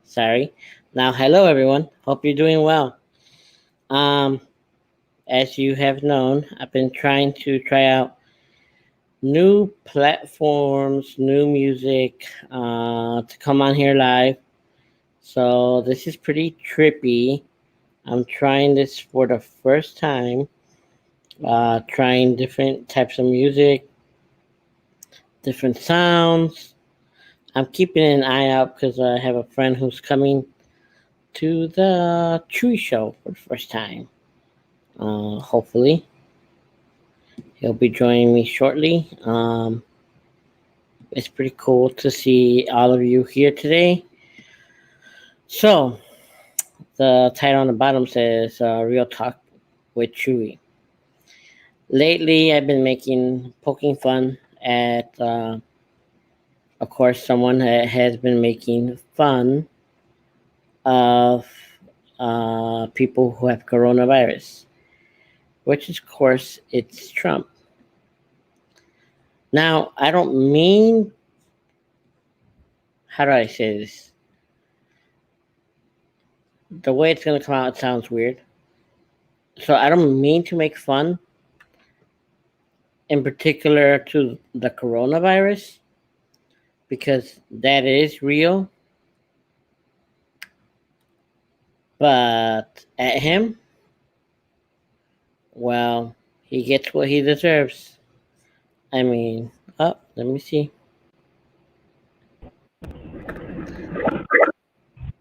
Sorry. Now, hello everyone. Hope you're doing well. Um, as you have known, I've been trying to try out new platforms, new music to come on here live. So this is pretty trippy. I'm trying this for the first time. Trying different types of music, different sounds. I'm keeping an eye out because I have a friend who's coming to the Chuy show for the first time. Hopefully, he'll be joining me shortly. It's pretty cool to see all of you here today. So, the title on the bottom says Real Talk with Chuy. Lately, I've been poking fun at, of course, someone has been making fun of people who have coronavirus, which, of course, it's Trump. Now, I don't mean, how do I say this? The way it's going to come out, it sounds weird. So I don't mean to make fun in particular to the coronavirus because that is real. But at him, well, he gets what he deserves. I mean, let me see.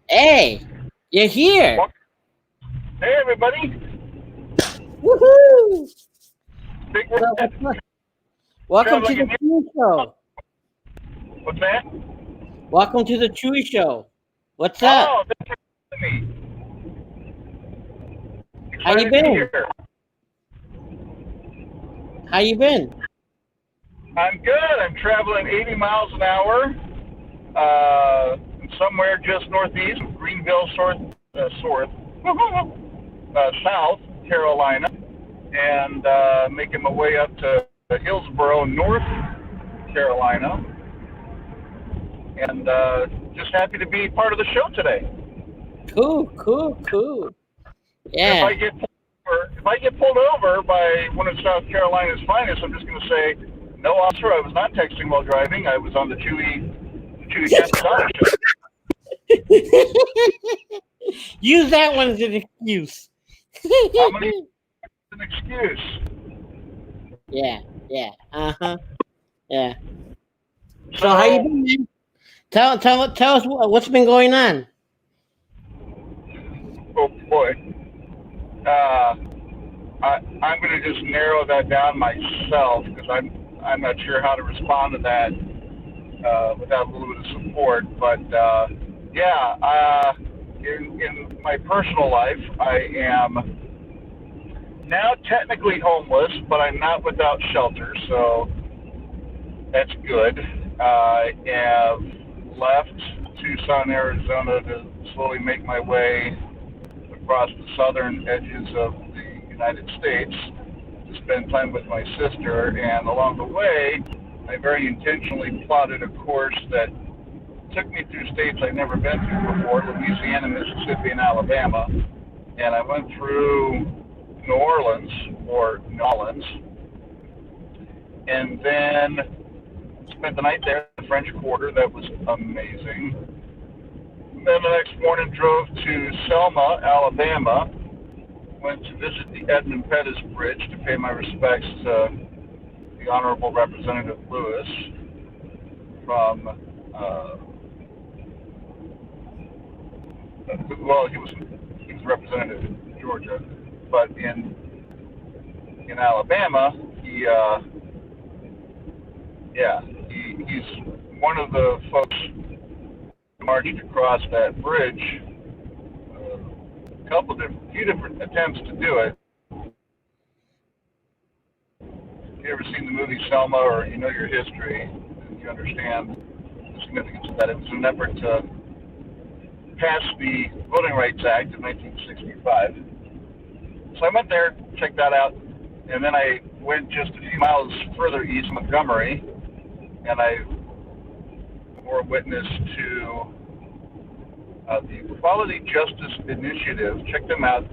Hey, you're here. Hey, everybody. Woohoo! Big Welcome to the Chewy Show. What's that? Welcome to the Chewy Show. What's up? Oh, thanks for having me. How you been? How you been? I'm good. I'm traveling 80 miles an hour, somewhere just northeast of Greenville, South Carolina, and making my way up to Hillsborough, North Carolina, and just happy to be part of the show today. Cool. Yeah. If I get pulled over by one of South Carolina's finest, I'm just going to say, no, officer, I was not texting while driving. I was on the Chewy Capistrano show. Use that one as an excuse. I'm going to use an excuse. Yeah. Yeah. So how you been, man? Tell us what's been going on. Oh boy. I'm going to just narrow that down myself because I'm not sure how to respond to that without a little bit of support. But in my personal life, I am now technically homeless, but I'm not without shelter, so that's good. I have left Tucson, Arizona to slowly make my way across the southern edges of the United States to spend time with my sister, and along the way, I very intentionally plotted a course that took me through states I'd never been through before, Louisiana, Mississippi, and Alabama, and I went through New Orleans, and then spent the night there in the French Quarter. That was amazing. Then the next morning drove to Selma, Alabama, went to visit the Edmund Pettus Bridge to pay my respects to the Honorable Representative Lewis from, he was representative in Georgia, but in Alabama, he's one of the folks who marched across that bridge. Few different attempts to do it. If you ever seen the movie Selma, or you know your history, you understand the significance of that. It was an effort to pass the Voting Rights Act of 1965. So I went there, checked that out, and then I went just a few miles further east, Montgomery, and I bore witness to The Equality Justice Initiative. Check them out,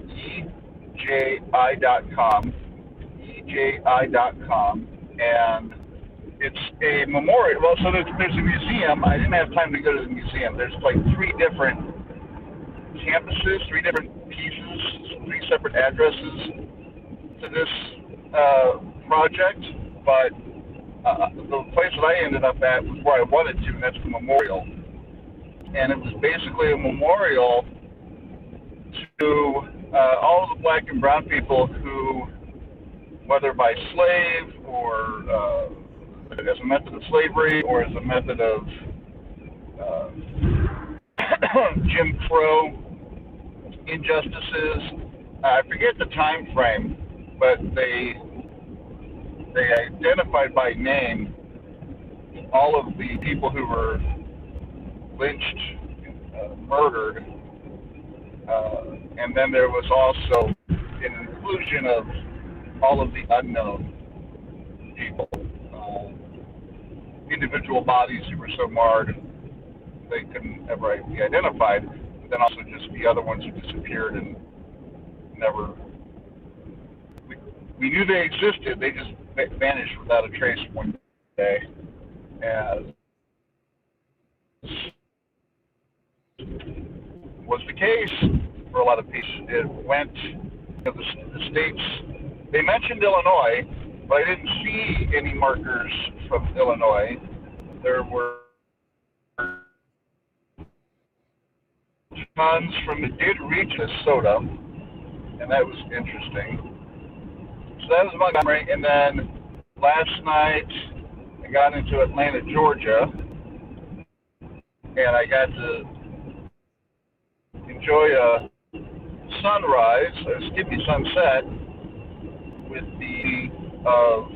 EJI.com, EJI.com, and it's a memorial. Well, so there's a museum. I didn't have time to go to the museum. There's like three different campuses, three different pieces, three separate addresses to this project, but the place that I ended up at was where I wanted to, and that's the memorial. And it was basically a memorial to all of the black and brown people who, whether by slave or as a method of slavery or as a method of Jim Crow injustices, I forget the time frame, but they identified by name all of the people who were lynched, murdered, and then there was also an inclusion of all of the unknown people, individual bodies who were so marred they couldn't ever be identified, but then also just the other ones who disappeared and never. We knew they existed, they just vanished without a trace one day. As was the case for a lot of people. It went, the states, they mentioned Illinois, but I didn't see any markers from Illinois. There were tons from, it did reach Minnesota, and that was interesting. So that was Montgomery, and then last night I got into Atlanta, Georgia, and I got to enjoy a sunrise, sunset, with the of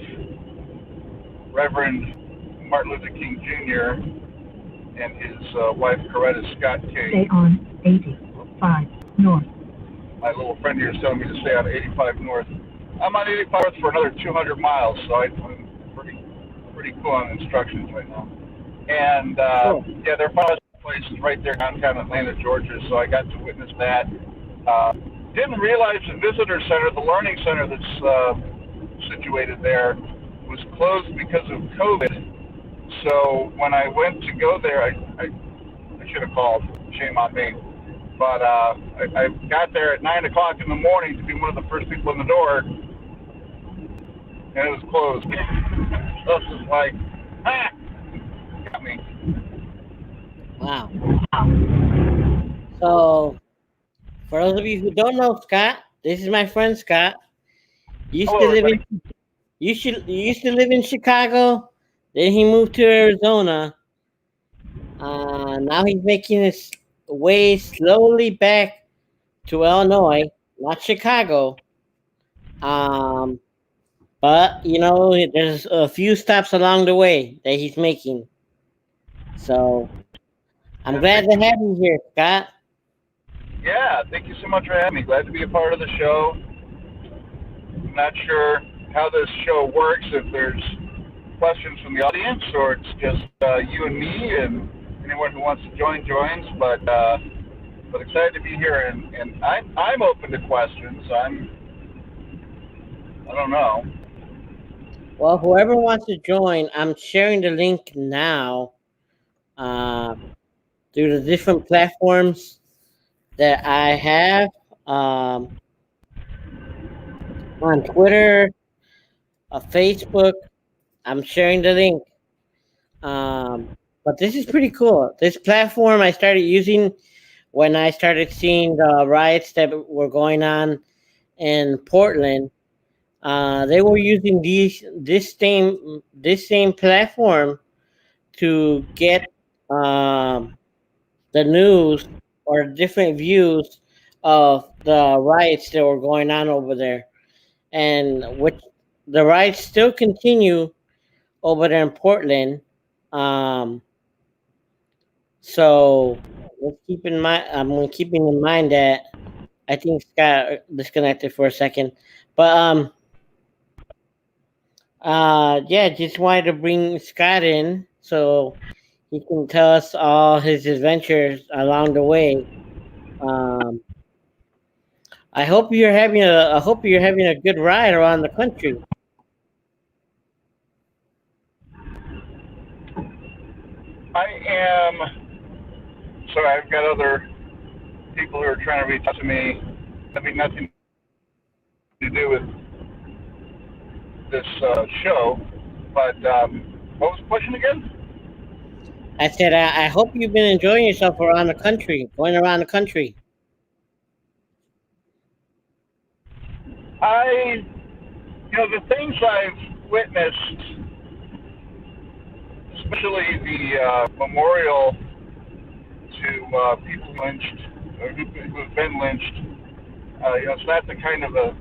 Reverend Martin Luther King Jr. and his wife Coretta Scott King. Stay on 85 North. My little friend here is telling me to stay on 85 North. I'm on 85 North for another 200 miles, so I'm pretty cool on instructions right now. And yeah, their place is right there downtown Atlanta, Georgia, so I got to witness that. Didn't realize the visitor center, the learning center that's situated there, was closed because of COVID. So when I went to go there, I should have called. Shame on me. But I got there at 9 o'clock in the morning to be one of the first people in the door, and it was closed. So it was like, got me. Wow. So, for those of you who don't know Scott, this is my friend Scott. Used to live in Chicago. Then he moved to Arizona. Now he's making his way slowly back to Illinois, not Chicago. But there's a few stops along the way that he's making. So I'm glad to have you here, Scott. Yeah, thank you so much for having me. Glad to be a part of the show. I'm not sure how this show works, if there's questions from the audience or it's just you and me, and anyone who wants to join joins, but excited to be here, and I'm open to questions. I don't know. Well, whoever wants to join, I'm sharing the link now through the different platforms that I have on Twitter, Facebook. I'm sharing the link. But this is pretty cool. This platform I started using when I started seeing the riots that were going on in Portland. They were using this same platform to get the news or different views of the riots that were going on over there, and which the riots still continue over there in Portland. So let's keep in mind. I'm keeping in mind that I think Scott disconnected for a second, but yeah, just wanted to bring Scott in so He can tell us all his adventures along the way. Um, I hope you're having a good ride around the country. I am. So I've got other people who are trying to reach out to me. Having nothing to do with this show. But what was the question again? I said I hope you've been enjoying yourself around the country, going around the country. The things I've witnessed, especially the memorial to people lynched or who have been lynched. So that's a kind of a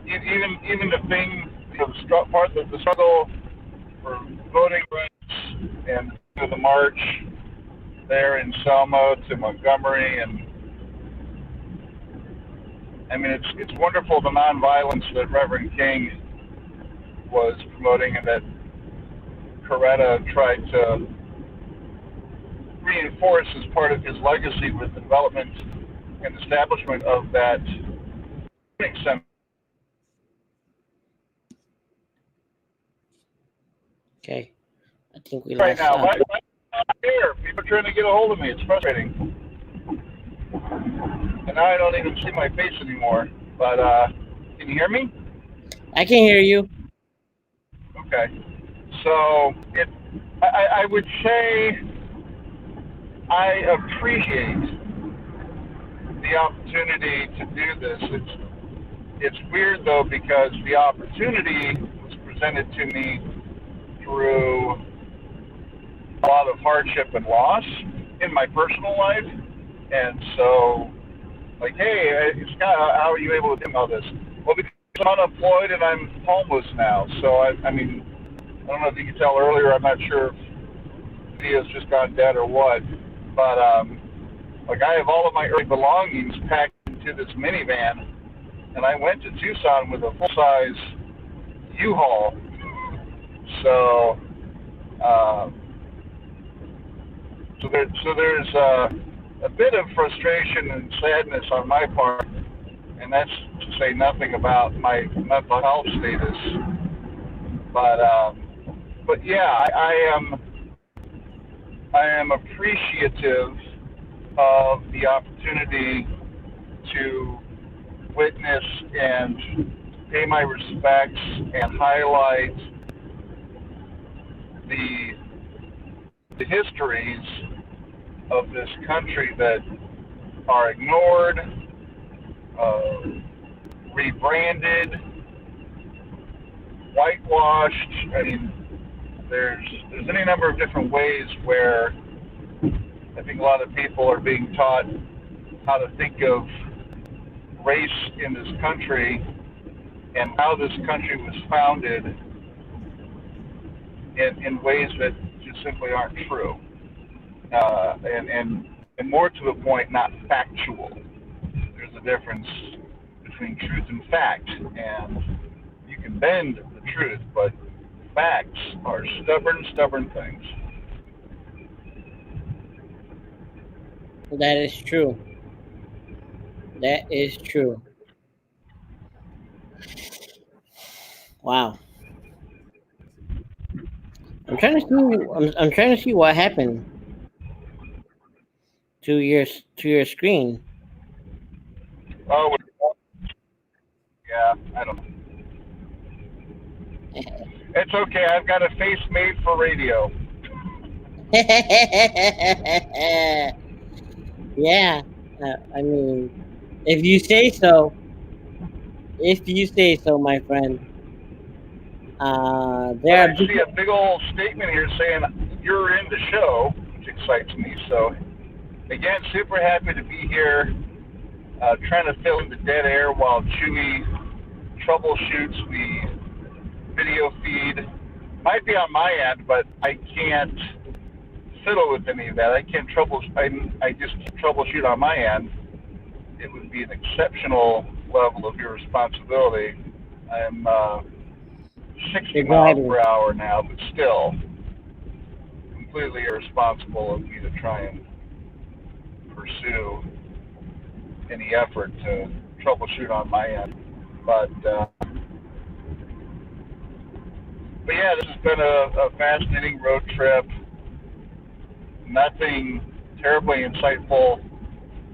even the thing, the struggle for voting rights and the march there in Selma to Montgomery, and I mean it's wonderful the nonviolence that Reverend King was promoting and that Coretta tried to reinforce as part of his legacy with the development and establishment of that center. Okay, I think we Right lost. now, here, people are trying to get a hold of me. It's frustrating, and now I don't even see my face anymore. But can you hear me? I can hear you. Okay. So I would say I appreciate the opportunity to do this. It's weird though because the opportunity was presented to me through a lot of hardship and loss in my personal life, and so like, hey, Scott, how are you able to do all this? Well, because I'm unemployed and I'm homeless now. So I mean, I don't know if you can tell earlier. I'm not sure if the video's just gone dead or what, but like I have all of my early belongings packed into this minivan, and I went to Tucson with a full-size U-Haul. So, there's a bit of frustration and sadness on my part, and that's to say nothing about my mental health status. But yeah, I am appreciative of the opportunity to witness and pay my respects and highlight the histories of this country that are ignored, rebranded, whitewashed. I mean, there's any number of different ways where I think a lot of people are being taught how to think of race in this country and how this country was founded in ways that just simply aren't true, and more to the point, not factual. There's a difference between truth and fact, and you can bend the truth, but facts are stubborn things. That is true. That is true. Wow. I'm trying to see what happened to your screen. Oh, yeah, I don't know. It's okay. I've got a face made for radio. Yeah. I mean, if you say so. If you say so, my friend. But There are I see a big old statement here saying you're in the show, which excites me. So, again, super happy to be here, trying to fill in the dead air while Chuy troubleshoots the video feed. Might be on my end, but I can't fiddle with any of that. I can't I just troubleshoot on my end. It would be an exceptional level of irresponsibility. I'm 60 miles per hour now, but still, completely irresponsible of me to try and pursue any effort to troubleshoot on my end. But yeah, this has been a fascinating road trip. Nothing terribly insightful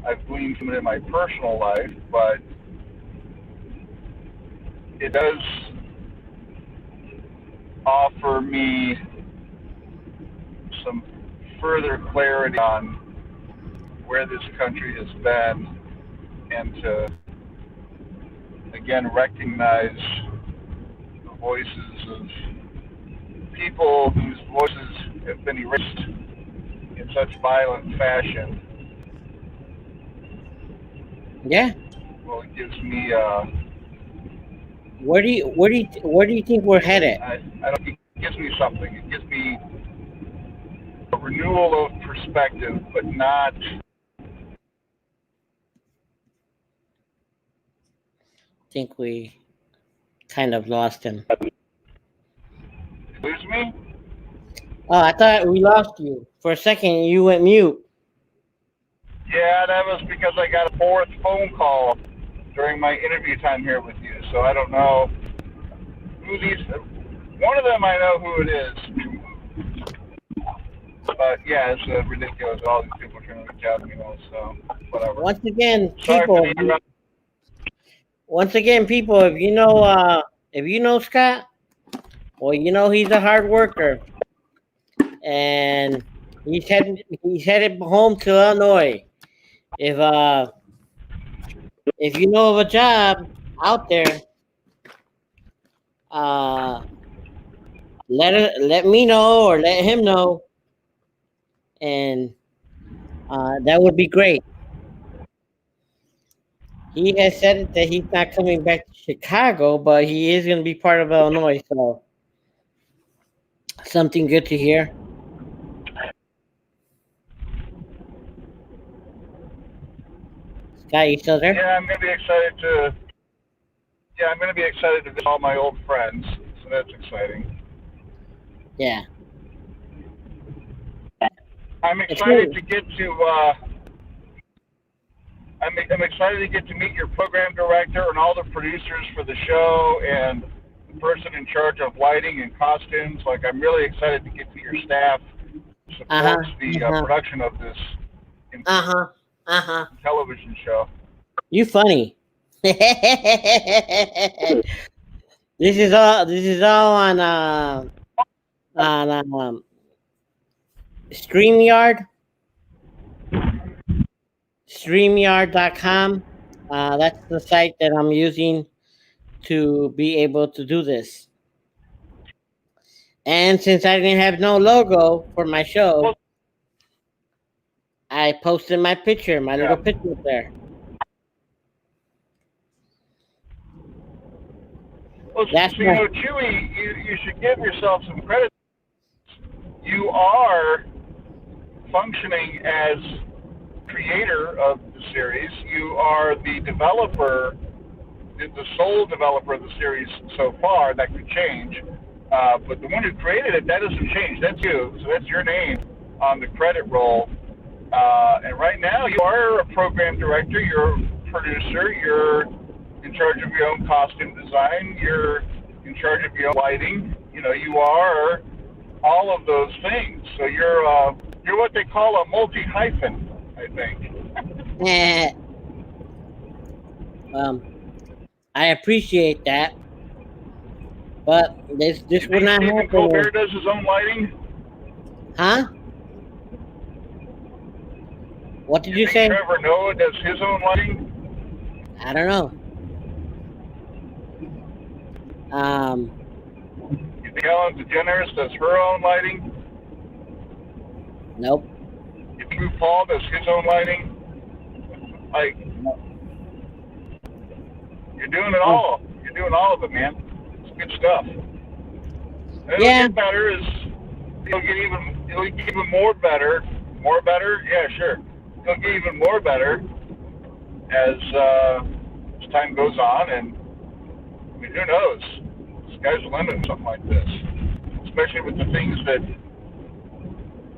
I've gleaned from it in my personal life, but it does offer me some further clarity on where this country has been, and to again recognize the voices of people whose voices have been erased in such violent fashion. Yeah. Well, it gives me Where do you think we're headed? I don't think it gives me something. It gives me a renewal of perspective, but not. I think we kind of lost him. Lose me? Oh, I thought we lost you for a second. You went mute. Yeah, that was because I got a fourth phone call during my interview time here with you. So I don't know who these. One of them I know who it is. But yeah, it's ridiculous. All these people are trying to reach out to me, so whatever. Once again, Sorry people. for the interruption. Once again, people. If you know Scott, well, you know he's a hard worker, and he's headed home to Illinois. If you know of a job out there, uh, let me know or let him know, and that would be great. He has said that he's not coming back to Chicago, but he is going to be part of Illinois, so something good to hear. Scott, you still there? Yeah, I'm gonna be excited to. Yeah, I'm gonna be excited to visit all my old friends. So that's exciting. Yeah. I'm excited to get to. I'm excited to get to meet your program director and all the producers for the show and the person in charge of lighting and costumes. Like, I'm really excited to get to your staff supports the production of this television show. You funny. This is all on StreamYard. StreamYard.com. That's the site that I'm using to be able to do this. And since I didn't have no logo for my show, I posted my picture, my little picture up there. Well, so, you know, Chuy, you should give yourself some credit. You are functioning as creator of the series. You are the developer, the sole developer of the series so far. That could change. But the one who created it, that doesn't change. That's you. So that's your name on the credit roll. And right now, you are a program director. You're a producer. You're in charge of your own costume design. You're in charge of your own lighting. You know, you are all of those things. So you're what they call a multi-hyphen, I think. I appreciate that, but this would not happen. Colbert does his own lighting? Huh? What did you say? Trevor Noah does his own lighting? I don't know. You think Ellen DeGeneres does her own lighting? Nope. You think RuPaul does his own lighting? Like, you're doing it all. You're doing all of it, man. It's good stuff. And it'll get better as it'll get even more better. More better? Yeah, sure. It'll get even more better as time goes on, and I mean, who knows? The sky's the limit with something like this, especially with the things that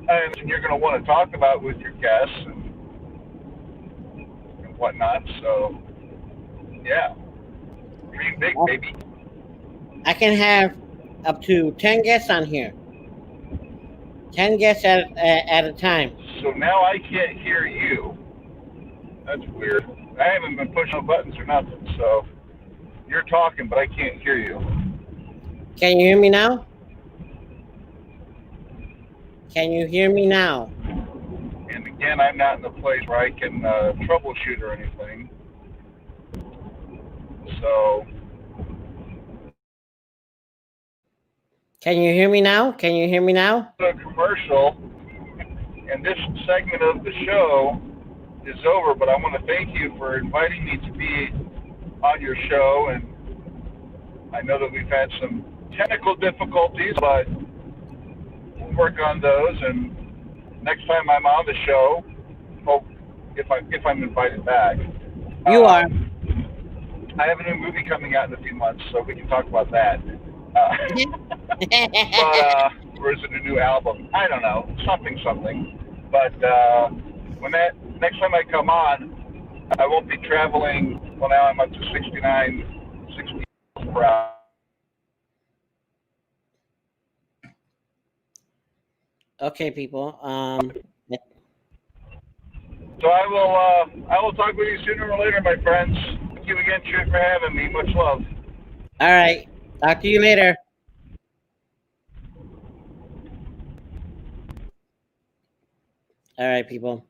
and you're going to want to talk about with your guests and whatnot. So, yeah, dream big, baby. I can have up to 10 guests on here. 10 guests at a time. So now I can't hear you. That's weird. I haven't been pushing buttons or nothing, so you're talking, but I can't hear you. Can you hear me now? Can you hear me now? And again, I'm not in a place where I can troubleshoot or anything. So, Can you hear me now? Can you hear me now? a commercial, and this segment of the show is over, but I want to thank you for inviting me to be on your show. And I know that we've had some technical difficulties, but we'll work on those. And next time I'm on the show, hope if I'm invited back. You are. I have a new movie coming out in a few months, so we can talk about that. Or is it a new album? I don't know, something. But when next time I come on, I won't be traveling. Well, now I'm up to 60 miles per hour. Okay, people. So I will talk with you sooner or later, my friends. Thank you again, Chuy, for having me. Much love. All right. Talk to you later. All right, people.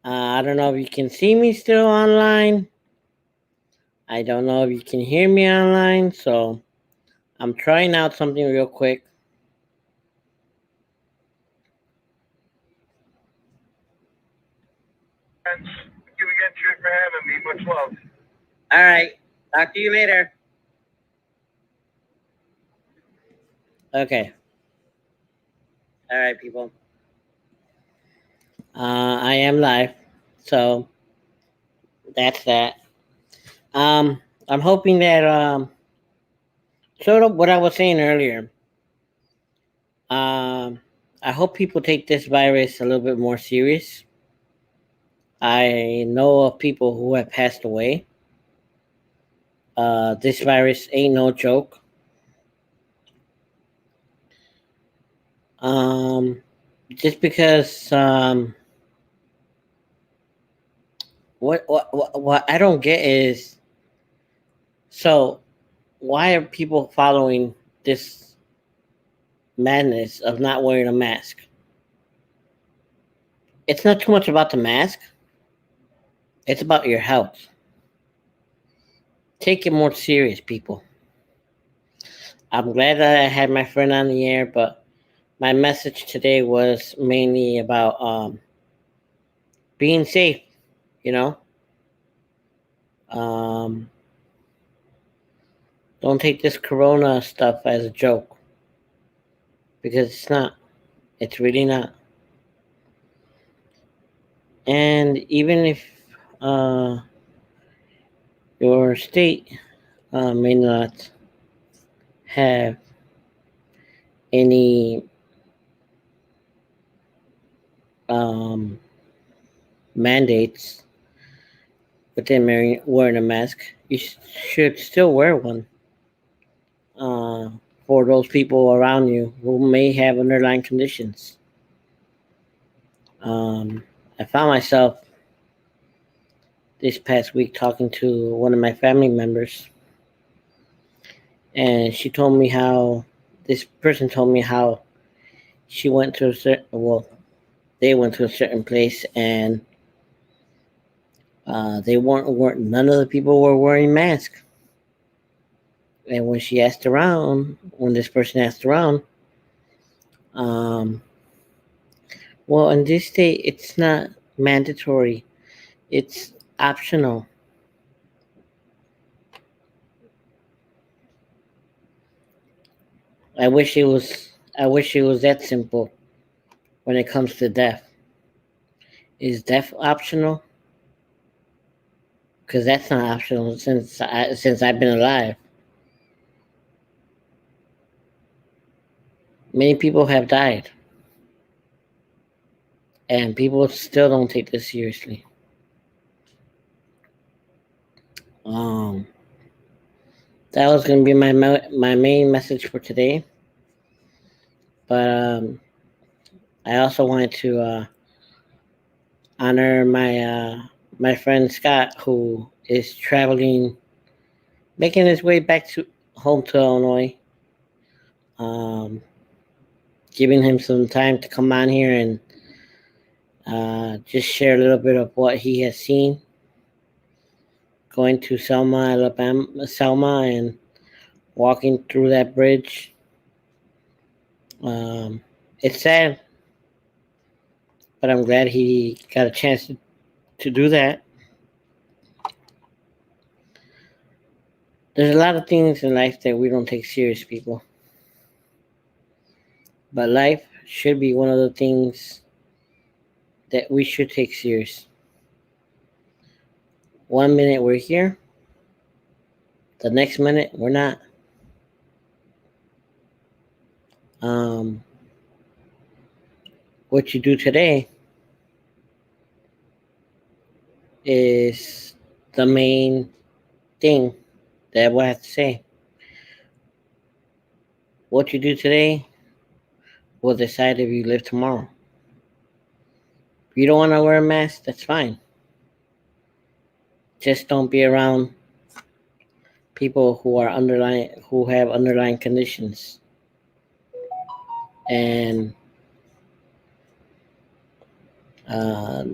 I don't know if you can see me still online. I don't know if you can hear me online. So I'm trying out something real quick. Friends, thank you again, Chuy, for having me. Much love. All right. Talk to you later. Okay. All right, people. I am live. So that's that. I'm hoping that sort of what I was saying earlier. I hope people take this virus a little bit more serious. I know of people who have passed away. This virus ain't no joke. Just because what I don't get is, so why are people following this madness of not wearing a mask? It's not too much about the mask. It's about your health. Take it more serious, people. I'm glad that I had my friend on the air, but my message today was mainly about being safe, you know. Um, don't take this corona stuff as a joke, because it's not. It's really not. And even if uh, your state may not have any mandates within wearing a mask, you should still wear one uh, for those people around you who may have underlying conditions. I found myself this past week talking to one of my family members, and she told me how this person told me how she went to a certain, well, they went to a certain place, and they weren't none of the people were wearing masks. And when this person asked around, um, well, in this state, it's not mandatory; it's optional. I wish it was. I wish it was that simple. When it comes to death, is death optional? Because that's not optional since I've been alive. Many people have died. and people still don't take this seriously. Um, that was gonna be my main message for today, but I also wanted to honor my friend Scott, who is traveling, making his way back to home to Illinois. Um, Giving him some time to come on here and just share a little bit of what he has seen going to Selma, Alabama, Selma, and walking through that bridge. Um, it's sad, but I'm glad he got a chance to do that. There's a lot of things in life that we don't take serious, people. But life should be one of the things that we should take serious. 1 minute we're here, the next minute we're not. Um, what you do today is the main thing that I will have to say. What you do today will decide if you live tomorrow. If you don't want to wear a mask, that's fine. Just don't be around people who have underlying conditions. And uh,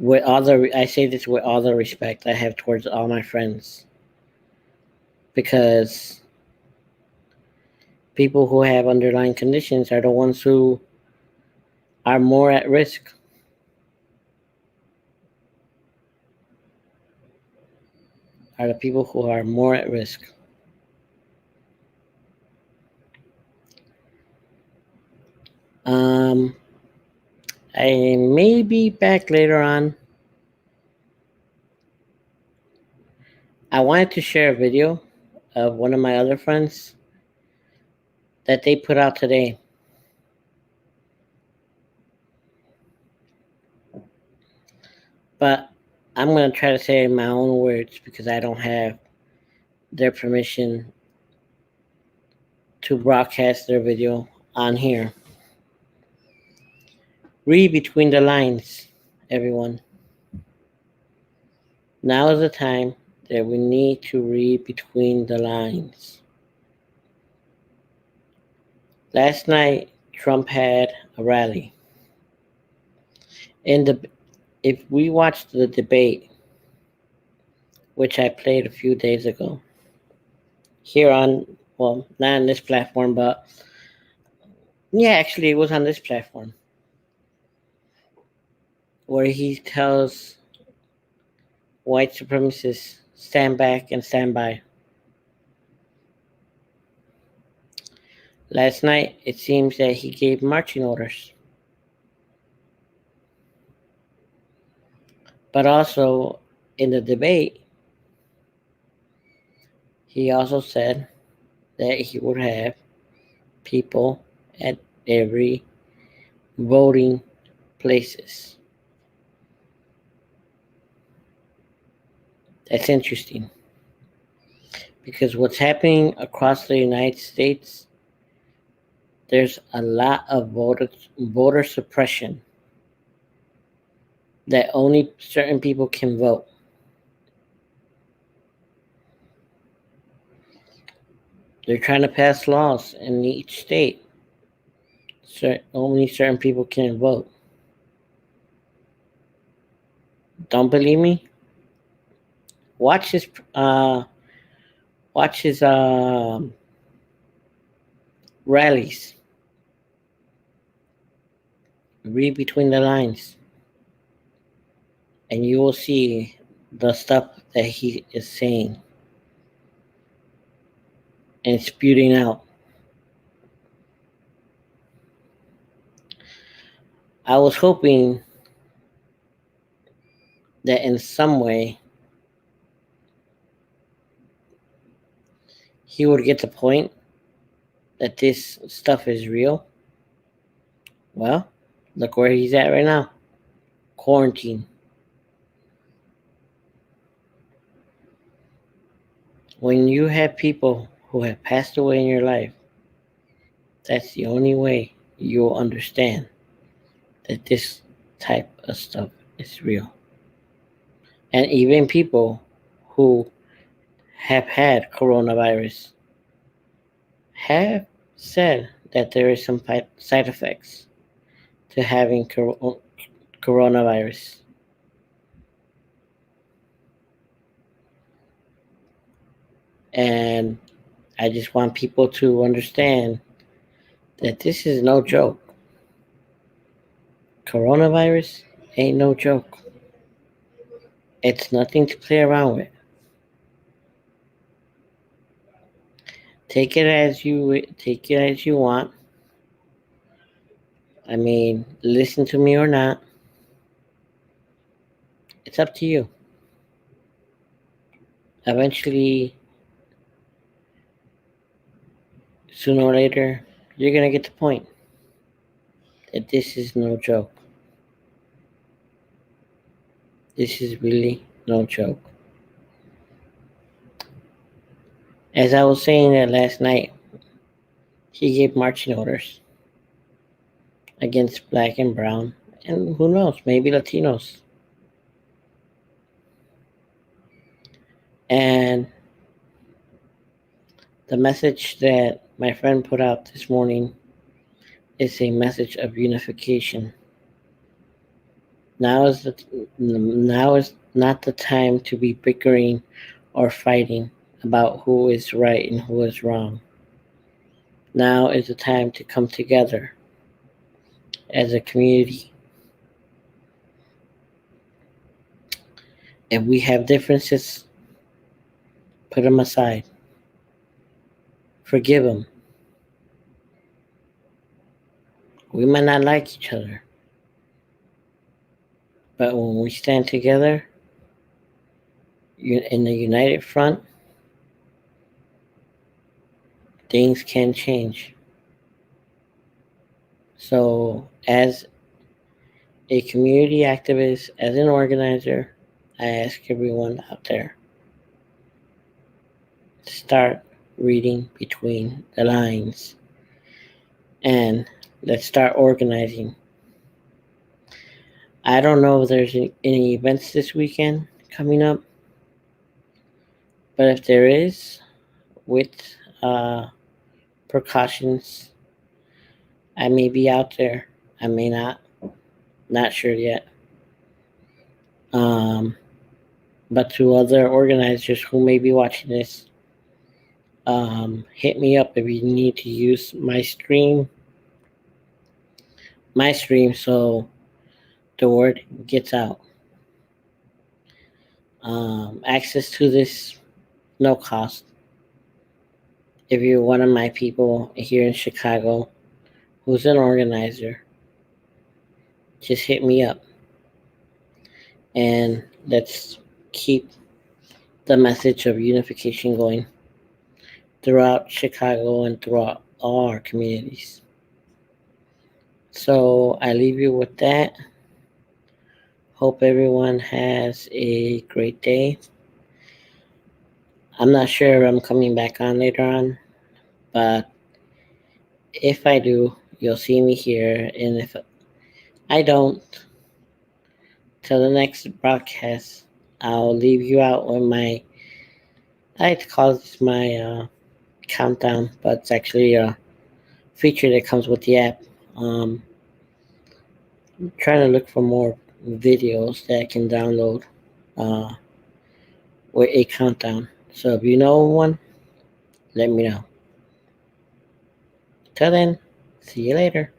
I say this with all the respect I have towards all my friends, because people who have underlying conditions are the ones who are more at risk. Are the people who are more at risk. Um, I may be back later on. I wanted to share a video of one of my other friends that they put out today. But I'm going to try to say it in my own words because I don't have their permission to broadcast their video on here. Read between the lines, everyone. Now is the time that we need to read between the lines. Last night, Trump had a rally. If we watched the debate, which I played a few days ago, here on, well, not on this platform, but yeah, actually, it was on this platform, where he tells white supremacists stand back and stand by. Last night, it seems that he gave marching orders. But also, in the debate, he also said that he would have people at every voting places. That's interesting, because what's happening across the United States, there's a lot of voter suppression, that only certain people can vote. They're trying to pass laws in each state. Only certain people can vote. Don't believe me? Watch his uh, watch his rallies. Read between the lines, and you will see the stuff that he is saying and spewing out. I was hoping that in some way he would get the point that this stuff is real. Well, look where he's at right now. quarantine. When you have people who have passed away in your life, that's the only way you'll understand that this type of stuff is real. And even people who have had coronavirus have said that there is some side effects to having coronavirus. And I just want people to understand that this is no joke. Coronavirus ain't no joke. It's nothing to play around with. Take it as you want. I mean, listen to me or not. It's up to you. Eventually, sooner or later, you're gonna get the point that this is no joke. This is really no joke. As I was saying that last night, he gave marching orders against black and brown, and who knows, maybe Latinos. And the message that my friend put out this morning is a message of unification. Now is not the time to be bickering or fighting about who is right and who is wrong. Now is the time to come together as a community. If we have differences, put them aside. Forgive them. We might not like each other, but when we stand together in the united front, things can change. So, as a community activist, as an organizer, I ask everyone out there to start reading between the lines and let's start organizing. I don't know if there's any events this weekend coming up, but if there is, with precautions, I may be out there. I may not sure yet. But to other organizers who may be watching this, hit me up if you need to use my stream so the word gets out. Access to this, no cost. If you're one of my people here in Chicago who's an organizer, just hit me up. And let's keep the message of unification going throughout Chicago and throughout all our communities. So I leave you with that. Hope everyone has a great day. I'm not sure if I'm coming back on later on, but if I do, you'll see me here. And if I don't, till the next broadcast, I'll leave you out with I like to call this my countdown, but it's actually a feature that comes with the app. I'm trying to look for more videos that I can download with a countdown. So if you know one, let me know. Till then, see you later.